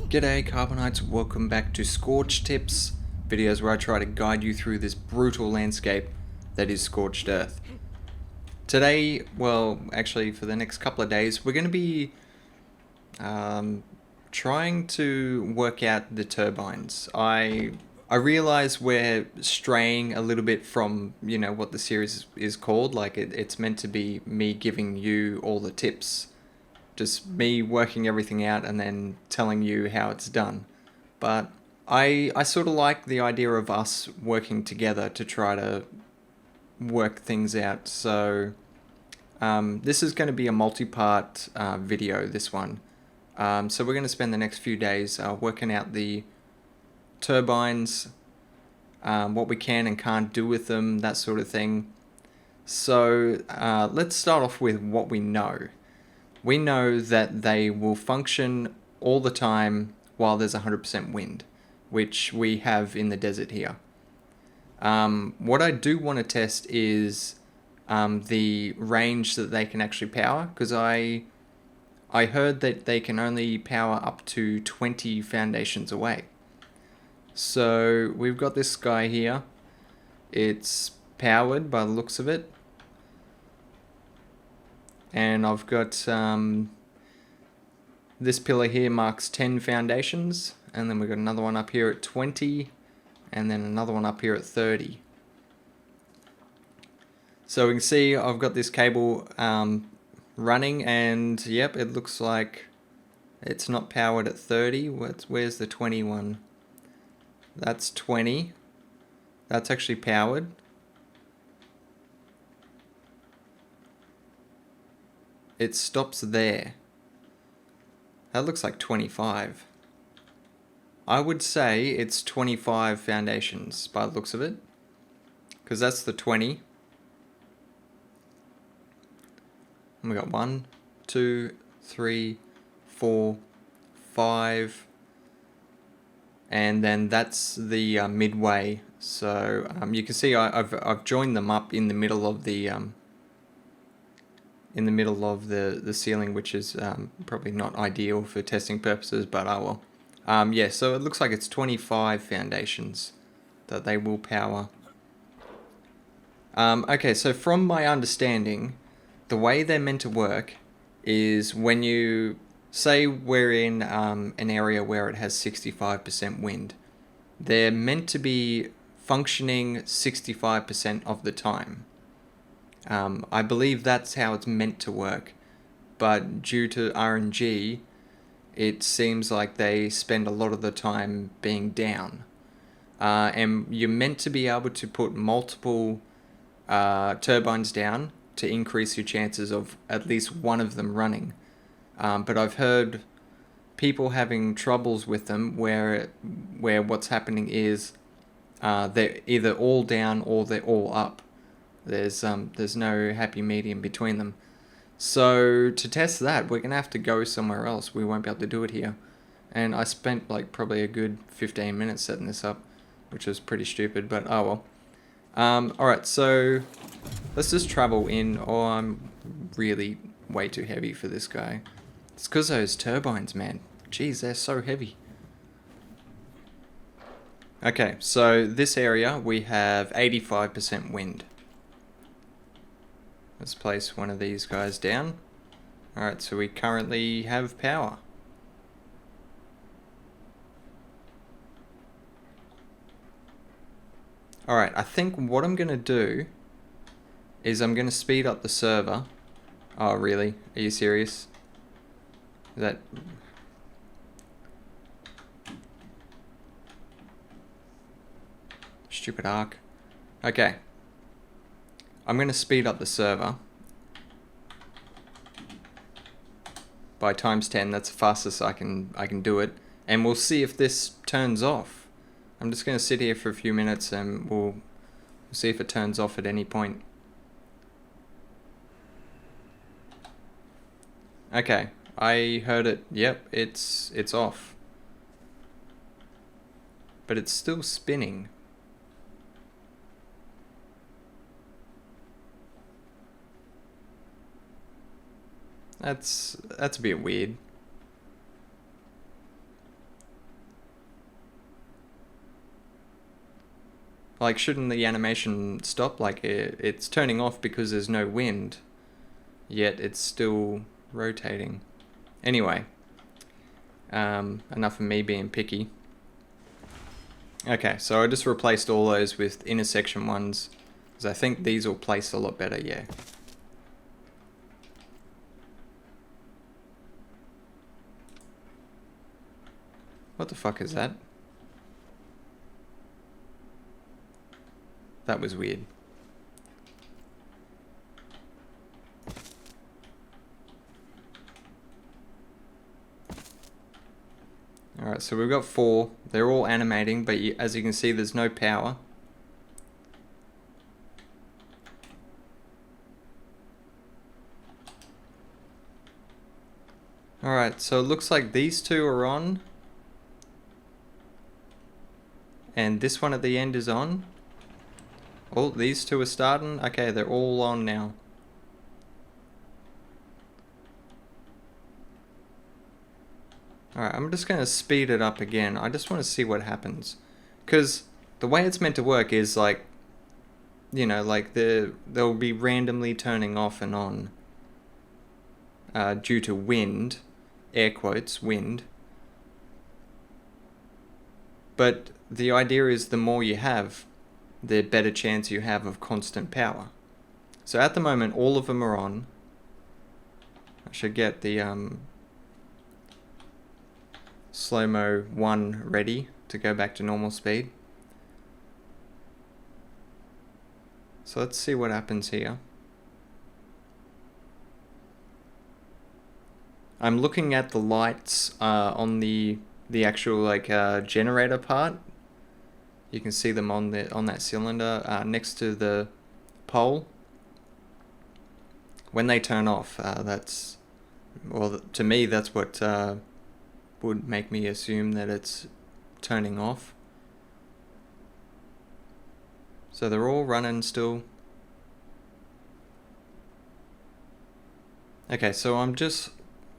G'day Carbonites, welcome back to Scorch Tips, videos where I try to guide you through this brutal landscape that is Scorched Earth. Today, well, actually for the next couple of days, we're going to be trying to work out the turbines. I realize we're straying a little bit from, what the series is called. Like it's meant to be me giving you all the tips, just me working everything out and then telling you how it's done. But I sort of like the idea of us working together to try to work things out. So this is going to be a multi-part video, this one. So we're going to spend the next few days working out the turbines, what we can and can't do with them, that sort of thing. So let's start off with what we know. We know that they will function all the time while there's 100% wind, which we have in the desert here. What I do want to test is the range that they can actually power, because I heard that they can only power up to 20 foundations away. So we've got this guy here. It's powered by the looks of it. And I've got this pillar here marks 10 foundations, and then we've got another one up here at 20, and then another one up here at 30. So we can see I've got this cable running, and yep, it looks like it's not powered at 30. Where's the 20 one? That's 20. That's actually powered. It stops there. That looks like 25. I would say it's 25 foundations by the looks of it, because that's the 20. And we got 1, 2, 3, 4, 5, and then that's the midway. So you can see I've joined them up in the middle of the the ceiling, which is probably not ideal for testing purposes, but oh well. Yeah, so it looks like it's 25 foundations that they will power. Okay, so from my understanding, the way they're meant to work is when you say we're in an area where it has 65% wind, they're meant to be functioning 65% of the time. I believe that's how it's meant to work, but due to RNG, it seems like they spend a lot of the time being down. And you're meant to be able to put multiple turbines down to increase your chances of at least one of them running. But I've heard people having troubles with them where what's happening is they're either all down or they're all up. There's no happy medium between them. So to test that, we're gonna have to go somewhere else. We won't be able to do it here. And I spent like probably a good 15 minutes setting this up, which was pretty stupid, but oh well. Alright, so let's just travel in. Oh, I'm really way too heavy for this guy. It's because those turbines, man. Jeez, they're so heavy. Okay, so this area we have 85% wind. Let's place one of these guys down. Alright, so we currently have power. Alright, I think what I'm going to do is I'm going to speed up the server. Oh, really? Are you serious? Is that... Stupid arc. Okay. I'm going to speed up the server by times 10. That's the fastest I can do it. And we'll see if this turns off. I'm just going to sit here for a few minutes and we'll see if it turns off at any point. Okay, I heard it. Yep, it's off. But it's still spinning. That's a bit weird. Like, shouldn't the animation stop? Like, it's turning off because there's no wind, yet it's still rotating. Anyway, enough of me being picky. Okay, so I just replaced all those with intersection ones, because I think these will place a lot better, yeah. What the fuck is that? That was weird. Alright, so we've got 4. They're all animating, but as you can see, there's no power. Alright, so it looks like these 2 are on. And this one at the end is on. Oh, these 2 are starting. Okay, they're all on now. Alright, I'm just going to speed it up again. I just want to see what happens. Because the way it's meant to work is like, you know, like they'll be randomly turning off and on due to wind. Air quotes, wind. But the idea is the more you have, the better chance you have of constant power. So at the moment, all of them are on. I should get the slow-mo 1 ready to go back to normal speed. So let's see what happens here. I'm looking at the lights on the actual like generator part. You can see them on that cylinder next to the pole. When they turn off, that's, well, to me that's what would make me assume that it's turning off. So they're all running still. Okay, so I'm just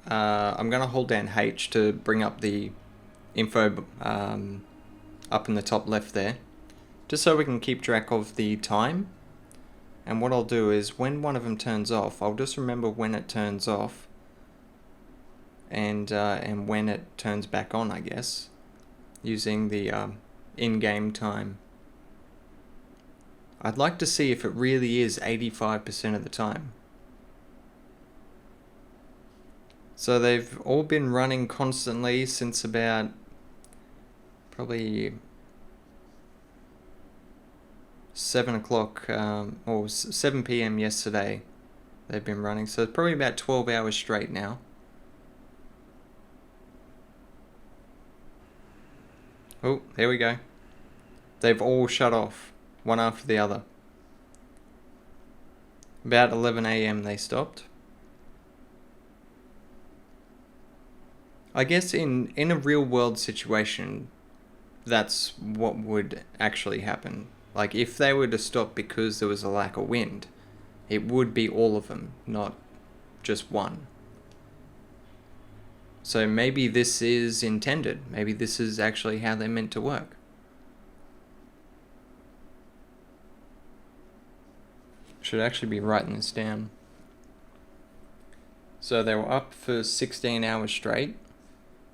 I'm gonna hold down H to bring up the info up in the top left there, just so we can keep track of the time. And what I'll do is when one of them turns off, I'll just remember when it turns off and when it turns back on, I guess, using the in-game time. I'd like to see if it really is 85% of the time. So they've all been running constantly since about probably 7 o'clock or 7 p.m. yesterday. They've been running, so it's probably about 12 hours straight now. Oh, there we go. They've all shut off, one after the other. About 11 a.m. they stopped. I guess in a real world situation, that's what would actually happen. Like, if they were to stop because there was a lack of wind, it would be all of them, not just one. So maybe this is intended. Maybe this is actually how they're meant to work. Should actually be writing this down. So they were up for 16 hours straight,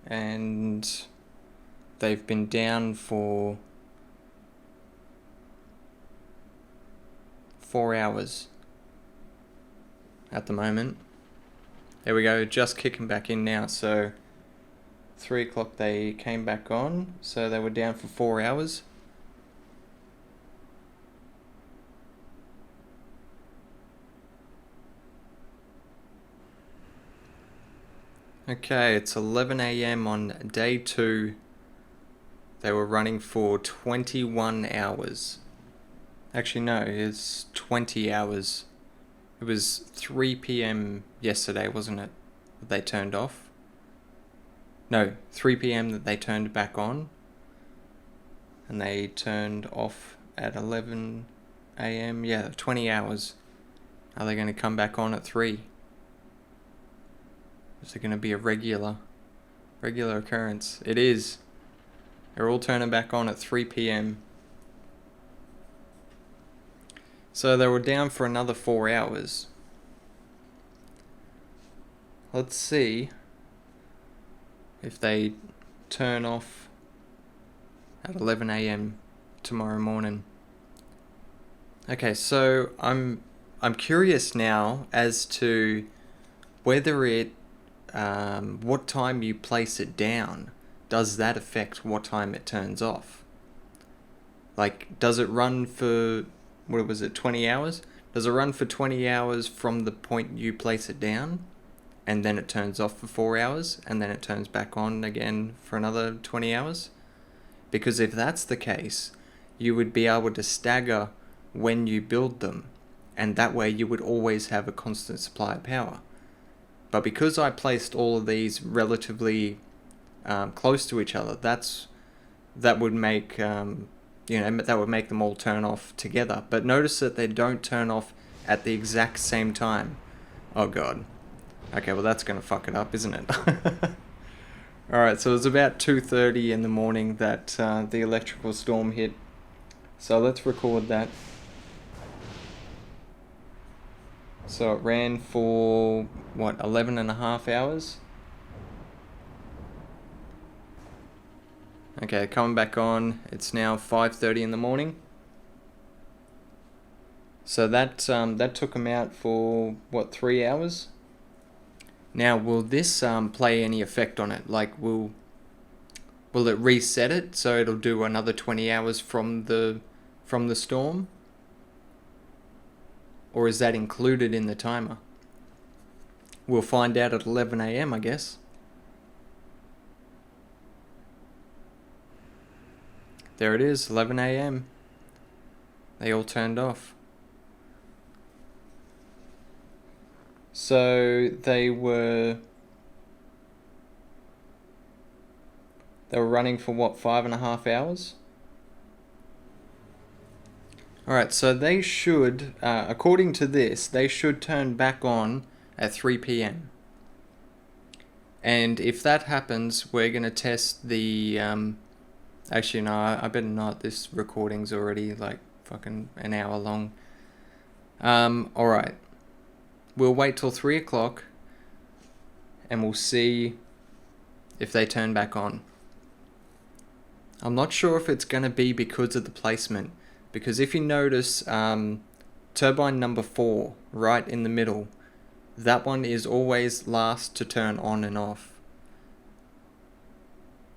and they've been down for 4 hours at the moment. There we go, just kicking back in now. So 3 o'clock they came back on, so they were down for 4 hours. Okay, it's 11 a.m. on day 2. They were running for 21 hours. Actually, no, it's 20 hours. It was 3 p.m. yesterday, wasn't it, that they turned off? No, 3 p.m. that they turned back on. And they turned off at 11 a.m. Yeah, 20 hours. Are they going to come back on at 3? Is it going to be a regular occurrence? It is. They're all turning back on at 3 p.m. So they were down for another 4 hours. Let's see if they turn off at 11 a.m. tomorrow morning. Okay, so I'm curious now as to whether it what time you place it down. Does that affect what time it turns off? Like, does it run for, what was it, 20 hours? Does it run for 20 hours from the point you place it down, and then it turns off for 4 hours, and then it turns back on again for another 20 hours? Because if that's the case, you would be able to stagger when you build them, and that way you would always have a constant supply of power. But because I placed all of these relatively close to each other, that would make that would make them all turn off together. But notice that they don't turn off at the exact same time. Oh god. Okay, well that's gonna fuck it up, isn't it? Alright, so it was about 2:30 in the morning that the electrical storm hit. So let's record that. So it ran for, 11 and a half hours? Okay, coming back on. It's now 5:30 in the morning. So that took them out for, 3 hours? Now, will this play any effect on it? Like, will it reset it so it'll do another 20 hours from the storm? Or is that included in the timer? We'll find out at 11 a.m., I guess. There it is, 11 a.m. They all turned off. So they were running for 5.5 hours? Alright, so they should, according to this, they should turn back on at 3 p.m. And if that happens, we're going to test the, actually no, I better not, this recording's already like fucking an hour long. Alright, we'll wait till 3 o'clock and we'll see if they turn back on. I'm not sure if it's going to be because of the placement. Because if you notice, turbine number 4, right in the middle, that one is always last to turn on and off.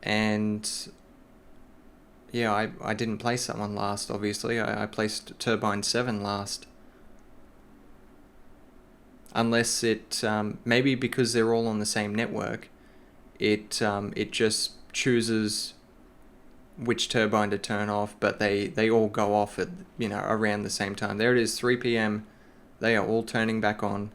And yeah, I didn't place that one last, obviously. I placed turbine 7 last. Unless it, maybe because they're all on the same network, it just chooses which turbine to turn off, but they all go off at, around the same time. There it is, 3 p.m. They are all turning back on.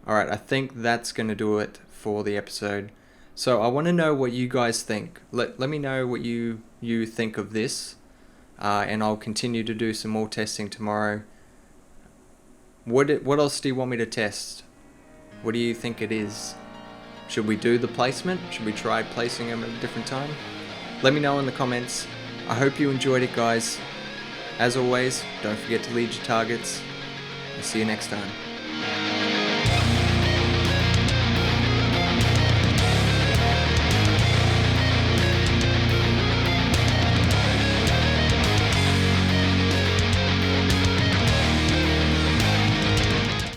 Alright, I think that's going to do it for the episode. So I want to know what you guys think. Let me know what you think of this, and I'll continue to do some more testing tomorrow. What else do you want me to test? What do you think it is? Should we do the placement? Should we try placing them at a different time? Let me know in the comments. I hope you enjoyed it, guys. As always, don't forget to lead your targets. I'll see you next time.